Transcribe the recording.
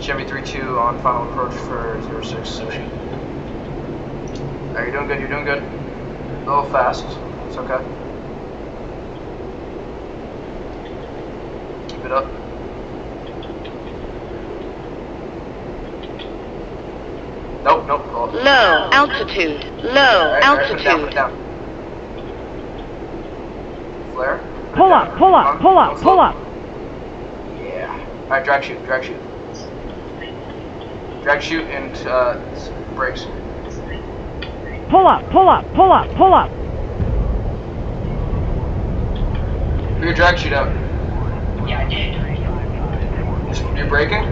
Chevy 3-2 on final approach for 06 Sushi. Alright, you're doing good, you're doing good. A little fast, it's okay. Keep it up. Nope, nope. Oh. Low altitude, low altitude. Put it down. Flare. Pull up, pull up, pull up, pull up. Yeah. Alright, drag shoot, drag shoot. Drag shoot and brakes. Pull up, pull up, pull up, pull up. Put your drag shoot out. Yeah, I did. You're braking?